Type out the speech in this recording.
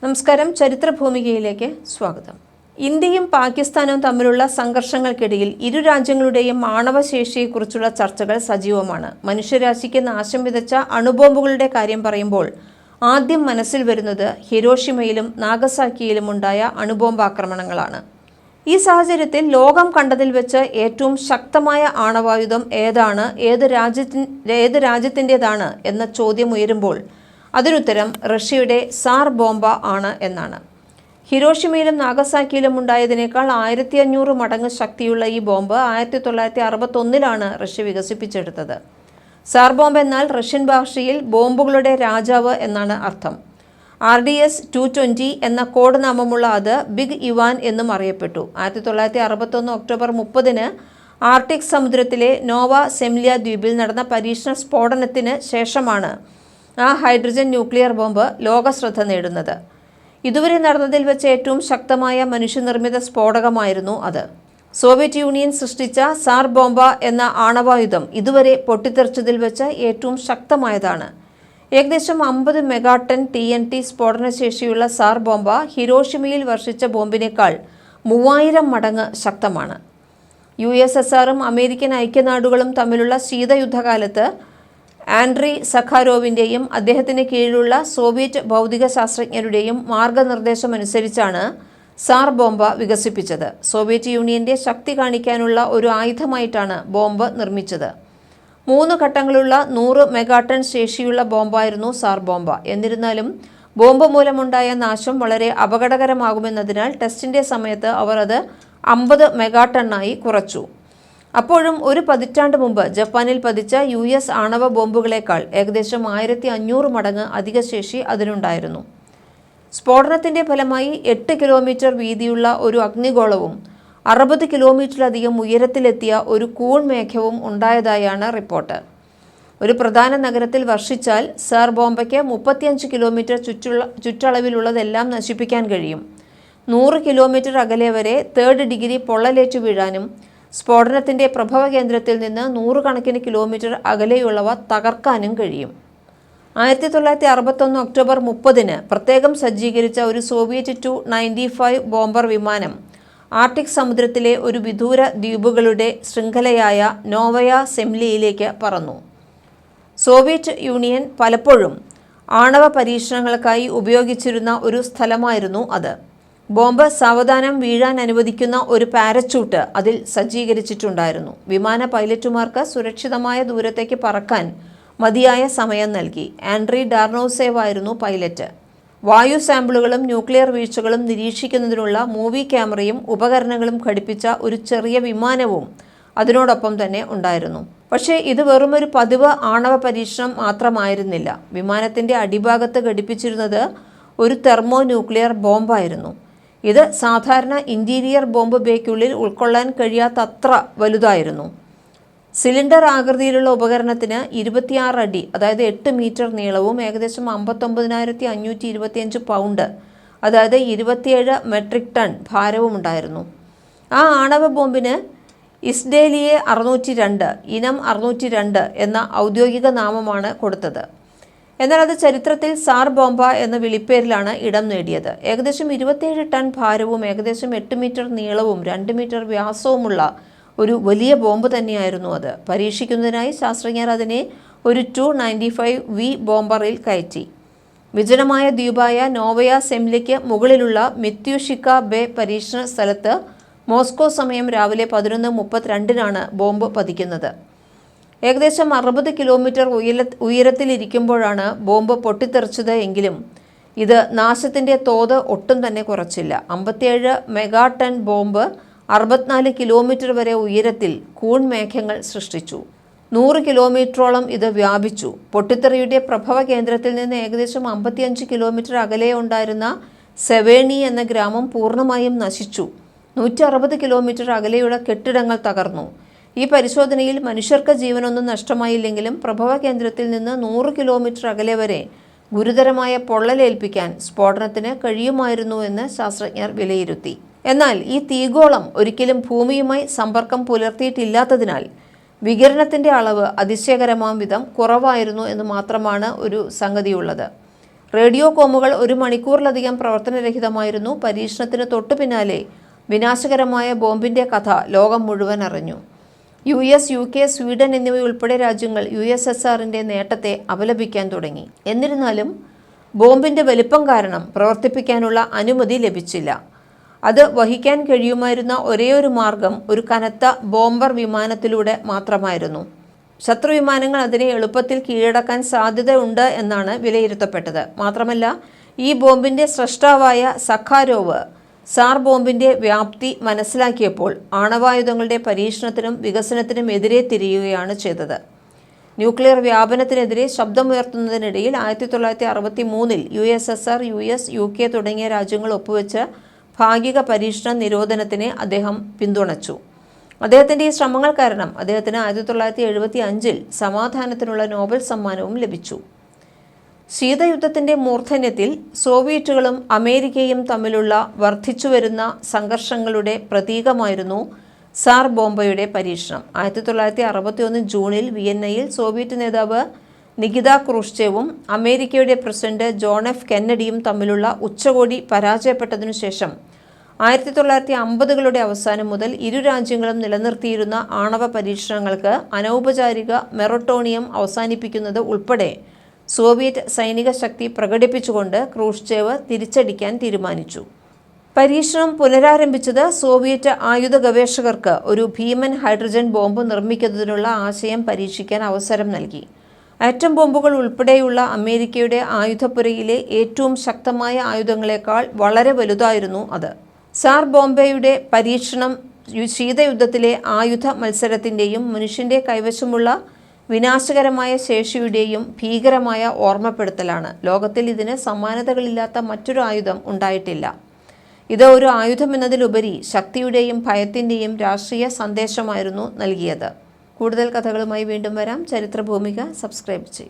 നമസ്കാരം. ചരിത്രഭൂമികയിലേക്ക് സ്വാഗതം. ഇന്ത്യയും പാകിസ്ഥാനും തമ്മിലുള്ള സംഘർഷങ്ങൾക്കിടയിൽ ഇരു രാജ്യങ്ങളുടെയും ആണവശേഷിയെക്കുറിച്ചുള്ള ചർച്ചകൾ സജീവമാണ്. മനുഷ്യരാശിക്ക് നാശം വിതച്ച അണുബോംബുകളുടെ കാര്യം പറയുമ്പോൾ ആദ്യം മനസ്സിൽ വരുന്നത് ഹിരോഷിമയിലും നാഗസാക്കിയിലും ഉണ്ടായ അണുബോംബാക്രമണങ്ങളാണ്. ഈ സാഹചര്യത്തിൽ ലോകം കണ്ടതിൽ വെച്ച് ഏറ്റവും ശക്തമായ ആണവായുധം ഏതാണ്, ഏത് രാജ്യത്തിൻ്റെതാണ് എന്ന ചോദ്യം ഉയരുമ്പോൾ അതിനുത്തരം റഷ്യയുടെ സാർ ബോംബ ആണ് എന്നാണ്. ഹിരോഷിമയിലും നാഗസാക്കിയിലും ഉണ്ടായതിനേക്കാൾ 1500 മടങ്ങ് ശക്തിയുള്ള ഈ ബോംബ് 1961 റഷ്യ വികസിപ്പിച്ചെടുത്തത്. സാർ ബോംബ് എന്നാൽ റഷ്യൻ ഭാഷയിൽ ബോംബുകളുടെ രാജാവ് എന്നാണ് അർത്ഥം. RDS-220 എന്ന കോഡ് നാമമുള്ള അത് ബിഗ് ഇവാൻ എന്നും അറിയപ്പെട്ടു. 1961 ഒക്ടോബർ 30 ആർട്ടിക് സമുദ്രത്തിലെ നോവ സെംലിയ ദ്വീപിൽ നടന്ന പരീക്ഷണ സ്ഫോടനത്തിന് ശേഷമാണ് ആ ഹൈഡ്രജൻ ന്യൂക്ലിയർ ബോംബ് ലോകശ്രദ്ധ നേടുന്നത്. ഇതുവരെ നടന്നതിൽ വെച്ച് ഏറ്റവും ശക്തമായ മനുഷ്യനിർമ്മിത സ്ഫോടകമായിരുന്നു അത്. സോവിയറ്റ് യൂണിയൻ സൃഷ്ടിച്ച സാർ ബോംബ എന്ന ആണവായുധം ഇതുവരെ പൊട്ടിത്തെറിച്ചതിൽ വെച്ച് ഏറ്റവും ശക്തമായതാണ്. ഏകദേശം 50 മെഗാടൺ TNT സ്ഫോടനശേഷിയുള്ള സാർ ബോംബ ഹിരോഷിമയിൽ വർഷിച്ച ബോംബിനേക്കാൾ 3000 മടങ്ങ് ശക്തമാണ്. USSRും അമേരിക്കൻ ഐക്യനാടുകളും തമ്മിലുള്ള ശീതയുദ്ധകാലത്ത് ആൻഡ്രി സഖാരോവിൻ്റെയും അദ്ദേഹത്തിന് കീഴിലുള്ള സോവിയറ്റ് ഭൗതിക ശാസ്ത്രജ്ഞരുടെയും മാർഗനിർദ്ദേശമനുസരിച്ചാണ് സാർ ബോംബ വികസിപ്പിച്ചത്. സോവിയറ്റ് യൂണിയൻ്റെ ശക്തി കാണിക്കാനുള്ള ഒരു ആയുധമായിട്ടാണ് ബോംബ് നിർമ്മിച്ചത്. 3 ഘട്ടങ്ങളുള്ള 100 മെഗാടൺ ശേഷിയുള്ള ബോംബായിരുന്നു സാർ ബോംബ. എന്നിരുന്നാലും ബോംബ് മൂലമുണ്ടായ നാശം വളരെ അപകടകരമാകുമെന്നതിനാൽ ടെസ്റ്റിൻ്റെ സമയത്ത് അവർ അത് 50 മെഗാടണ്ണായി കുറച്ചു. അപ്പോഴും ഒരു പതിറ്റാണ്ട് മുമ്പ് ജപ്പാനിൽ പതിച്ച US ആണവ ബോംബുകളേക്കാൾ ഏകദേശം 1500 മടങ്ങ് അധിക ശേഷി അതിനുണ്ടായിരുന്നു. സ്ഫോടനത്തിൻ്റെ ഫലമായി 8 കിലോമീറ്റർ വീതിയുള്ള ഒരു അഗ്നിഗോളവും 60 കിലോമീറ്ററിലധികം ഉയരത്തിലെത്തിയ ഒരു കൂൺമേഘവും ഉണ്ടായതായാണ് റിപ്പോർട്ട്. ഒരു പ്രധാന നഗരത്തിൽ വർഷിച്ചാൽ സാർ ബോംബയ്ക്ക് 35 കിലോമീറ്റർ ചുറ്റളവിലുള്ളതെല്ലാം നശിപ്പിക്കാൻ കഴിയും. 100 കിലോമീറ്റർ അകലെ വരെ 3rd ഡിഗ്രി പൊള്ളലേറ്റു വീഴാനും സ്ഫോടനത്തിൻ്റെ പ്രഭവ കേന്ദ്രത്തിൽ നിന്ന് 100 കണക്കിന് കിലോമീറ്റർ അകലെയുള്ളവ തകർക്കാനും കഴിയും. 1961 ഒക്ടോബർ 30 പ്രത്യേകം സജ്ജീകരിച്ച ഒരു സോവിയറ്റ് Tu-95 ബോംബർ വിമാനം ആർട്ടിക് സമുദ്രത്തിലെ ഒരു വിദൂര ദ്വീപുകളുടെ ശൃംഖലയായ നോവയ സെംലിയയിലേക്ക് പറന്നു. സോവിയറ്റ് യൂണിയൻ പലപ്പോഴും ആണവ പരീക്ഷണങ്ങൾക്കായി ഉപയോഗിച്ചിരുന്ന ഒരു സ്ഥലമായിരുന്നു അത്. ബോംബ് സാവധാനം വീഴാൻ അനുവദിക്കുന്ന ഒരു പാരച്യൂട്ട് അതിൽ സജ്ജീകരിച്ചിട്ടുണ്ടായിരുന്നു. വിമാന പൈലറ്റുമാർക്ക് സുരക്ഷിതമായ ദൂരത്തേക്ക് പറക്കാൻ മതിയായ സമയം നൽകി. ആൻഡ്രി ഡാർണോസേവ് ആയിരുന്നു പൈലറ്റ്. വായു സാമ്പിളുകളും ന്യൂക്ലിയർ വീഴ്ചകളും നിരീക്ഷിക്കുന്നതിനുള്ള മൂവി ക്യാമറയും ഉപകരണങ്ങളും ഘടിപ്പിച്ച ഒരു ചെറിയ വിമാനവും അതിനോടൊപ്പം തന്നെ ഉണ്ടായിരുന്നു. പക്ഷേ ഇത് വെറുമൊരു പതിവ് ആണവ പരീക്ഷണം മാത്രമായിരുന്നില്ല. വിമാനത്തിൻ്റെ അടിഭാഗത്ത് ഘടിപ്പിച്ചിരുന്നത് ഒരു തെർമോ ന്യൂക്ലിയർ ബോംബായിരുന്നു. ഇത് സാധാരണ ഇൻറ്റീരിയർ ബോംബ് ബേക്കുള്ളിൽ ഉൾക്കൊള്ളാൻ കഴിയാത്തത്ര വലുതായിരുന്നു. സിലിണ്ടർ ആകൃതിയിലുള്ള ഉപകരണത്തിന് 26 അടി, അതായത് 8 മീറ്റർ നീളവും ഏകദേശം 59,525 പൗണ്ട്, അതായത് 27 മെട്രിക് ടൺ ഭാരവും ഉണ്ടായിരുന്നു. ആ ആണവ ബോംബിന് ഇസ്ഡേലിയെ 602 ഇനം 602 എന്ന ഔദ്യോഗിക നാമമാണ് കൊടുത്തത്. എന്നാൽ അത് ചരിത്രത്തിൽ സാർ ബോംബ എന്ന വിളിപ്പേരിലാണ് ഇടം നേടിയത്. ഏകദേശം 27 ടൺ ഭാരവും ഏകദേശം 8 മീറ്റർ നീളവും 2 മീറ്റർ വ്യാസവുമുള്ള ഒരു വലിയ ബോംബ് തന്നെയായിരുന്നു അത്. പരീക്ഷിക്കുന്നതിനായി ശാസ്ത്രജ്ഞർ അതിനെ ഒരു Tu-95V ബോംബറിൽ കയറ്റി. വിജനമായ ദ്വീപായ നോവയ സെംലിക്ക് മുകളിലുള്ള മിത്യുഷിക്ക ബേ പരീക്ഷണ സ്ഥലത്ത് മോസ്കോ സമയം രാവിലെ 11:32 ബോംബ് പതിക്കുന്നത്. ഏകദേശം 60 കിലോമീറ്റർ ഉയരത്തിലിരിക്കുമ്പോഴാണ് ബോംബ് പൊട്ടിത്തെറിച്ചത് എങ്കിലും ഇത് നാശത്തിൻ്റെ തോത് ഒട്ടും തന്നെ കുറച്ചില്ല. 57 മെഗാടൺ ബോംബ് 64 കിലോമീറ്റർ വരെ ഉയരത്തിൽ കൂൺമേഘങ്ങൾ സൃഷ്ടിച്ചു. 100 കിലോമീറ്ററോളം ഇത് വ്യാപിച്ചു. പൊട്ടിത്തെറിയുടെ പ്രഭവ കേന്ദ്രത്തിൽ നിന്ന് ഏകദേശം 55 കിലോമീറ്റർ അകലെ ഉണ്ടായിരുന്ന സെവേണി എന്ന ഗ്രാമം പൂർണ്ണമായും നശിച്ചു. 160 കിലോമീറ്റർ അകലെയുള്ള കെട്ടിടങ്ങൾ തകർന്നു. ഈ പരിശോധനയിൽ മനുഷ്യർക്ക് ജീവനൊന്നും നഷ്ടമായില്ലെങ്കിലും പ്രഭവ കേന്ദ്രത്തിൽ നിന്ന് 100 കിലോമീറ്റർ അകലെ വരെ ഗുരുതരമായ പൊള്ളലേൽപ്പിക്കാൻ സ്ഫോടനത്തിന് കഴിയുമായിരുന്നു എന്ന് ശാസ്ത്രജ്ഞർ വിലയിരുത്തി. എന്നാൽ ഈ തീഗോളം ഒരിക്കലും ഭൂമിയുമായി സമ്പർക്കം പുലർത്തിയിട്ടില്ലാത്തതിനാൽ വികിരണത്തിൻ്റെ അളവ് അതിശയകരമാം വിധം കുറവായിരുന്നു എന്ന് മാത്രമാണ് ഒരു സംഗതിയുള്ളത്. റേഡിയോ കോമുകൾ 1 മണിക്കൂറിലധികം പ്രവർത്തനരഹിതമായിരുന്നു. പരീക്ഷണത്തിന് തൊട്ടു പിന്നാലെ വിനാശകരമായ ബോംബിന്റെ കഥ ലോകം മുഴുവൻ അറിഞ്ഞു. US, UK, സ്വീഡൻ എന്നിവയുൾപ്പെടെ രാജ്യങ്ങൾ USSRന്റെ നേട്ടത്തെ അപലപിക്കാൻ തുടങ്ങി. എന്നിരുന്നാലും ബോംബിന്റെ വലിപ്പം കാരണം പ്രവർത്തിപ്പിക്കാനുള്ള അനുമതി ലഭിച്ചില്ല. അത് വഹിക്കാൻ കഴിയുമായിരുന്ന ഒരേയൊരു മാർഗം ഒരു കനത്ത ബോംബർ വിമാനത്തിലൂടെ മാത്രമായിരുന്നു. ശത്രു വിമാനങ്ങൾ അതിനെ എളുപ്പത്തിൽ കീഴടക്കാൻ സാധ്യതയുണ്ട് എന്നാണ് വിലയിരുത്തപ്പെട്ടത്. മാത്രമല്ല, ഈ ബോംബിന്റെ സ്രഷ്ടാവായ സഖാരോവ് സാർ ബോംബിന്റെ വ്യാപ്തി മനസ്സിലാക്കിയപ്പോൾ ആണവായുധങ്ങളുടെ പരീക്ഷണത്തിനും വികസനത്തിനും എതിരെ തിരിയുകയാണ് ചെയ്തത്. ന്യൂക്ലിയർ വ്യാപനത്തിനെതിരെ ശബ്ദമുയർത്തുന്നതിനിടയിൽ 1963 USSR, US, UK തുടങ്ങിയ രാജ്യങ്ങൾ ഒപ്പുവെച്ച ഭാഗിക പരീക്ഷണ നിരോധനത്തിനെ അദ്ദേഹം പിന്തുണച്ചു. അദ്ദേഹത്തിൻ്റെ ഈ ശ്രമങ്ങൾ കാരണം അദ്ദേഹത്തിന് 1975 സമാധാനത്തിനുള്ള നോബൽ സമ്മാനവും ലഭിച്ചു. ശീതയുദ്ധത്തിൻ്റെ മൂർധന്യത്തിൽ സോവിയറ്റുകളും അമേരിക്കയും തമ്മിലുള്ള വർദ്ധിച്ചുവരുന്ന സംഘർഷങ്ങളുടെ പ്രതീകമായിരുന്നു സാർ ബോംബയുടെ പരീക്ഷണം. 1961 ജൂണിൽ വിയന്നയിൽ സോവിയറ്റ് നേതാവ് നികിത ക്രൂഷ്ചേവും അമേരിക്കയുടെ പ്രസിഡന്റ് ജോൺ F. കെന്നഡിയും തമ്മിലുള്ള ഉച്ചകോടി പരാജയപ്പെട്ടതിനു ശേഷം 1950കളുടെ അവസാനം മുതൽ ഇരു രാജ്യങ്ങളും നിലനിർത്തിയിരുന്ന ആണവ പരീക്ഷണങ്ങൾക്ക് അനൗപചാരിക മെറട്ടോണിയം അവസാനിപ്പിക്കുന്നത് ഉൾപ്പെടെ സോവിയറ്റ് സൈനിക ശക്തി പ്രകടിപ്പിച്ചുകൊണ്ട് ക്രൂഷ്ചേവ് തിരിച്ചടിക്കാൻ തീരുമാനിച്ചു. പരീക്ഷണം പുനരാരംഭിച്ചത് സോവിയറ്റ് ആയുധ ഗവേഷകർക്ക് ഒരു ഭീമൻ ഹൈഡ്രജൻ ബോംബ് നിർമ്മിക്കുന്നതിനുള്ള ആശയം പരീക്ഷിക്കാൻ അവസരം നൽകി. ആറ്റം ബോംബുകൾ ഉൾപ്പെടെയുള്ള അമേരിക്കയുടെ ആയുധപ്പുരയിലെ ഏറ്റവും ശക്തമായ ആയുധങ്ങളെക്കാൾ വളരെ വലുതായിരുന്നു അത്. സാർ ബോംബയുടെ പരീക്ഷണം ശീതയുദ്ധത്തിലെ ആയുധ മത്സരത്തിൻ്റെയും മനുഷ്യൻ്റെ കൈവശമുള്ള വിനാശകരമായ ശേഷിയുടെയും ഭീകരമായ ഓർമ്മപ്പെടുത്തലാണ്. ലോകത്തിൽ ഇതിന് സമാനതകളില്ലാത്ത മറ്റൊരു ആയുധം ഉണ്ടായിട്ടില്ല. ഇത് ഒരു ആയുധമെന്നതിലുപരി ശക്തിയുടെയും ഭയത്തിൻ്റെയും രാഷ്ട്രീയ സന്ദേശമായിരുന്നു നൽകിയത്. കൂടുതൽ കഥകളുമായി വീണ്ടും വരാം. ചരിത്രഭൂമിക സബ്സ്ക്രൈബ് ചെയ്യും.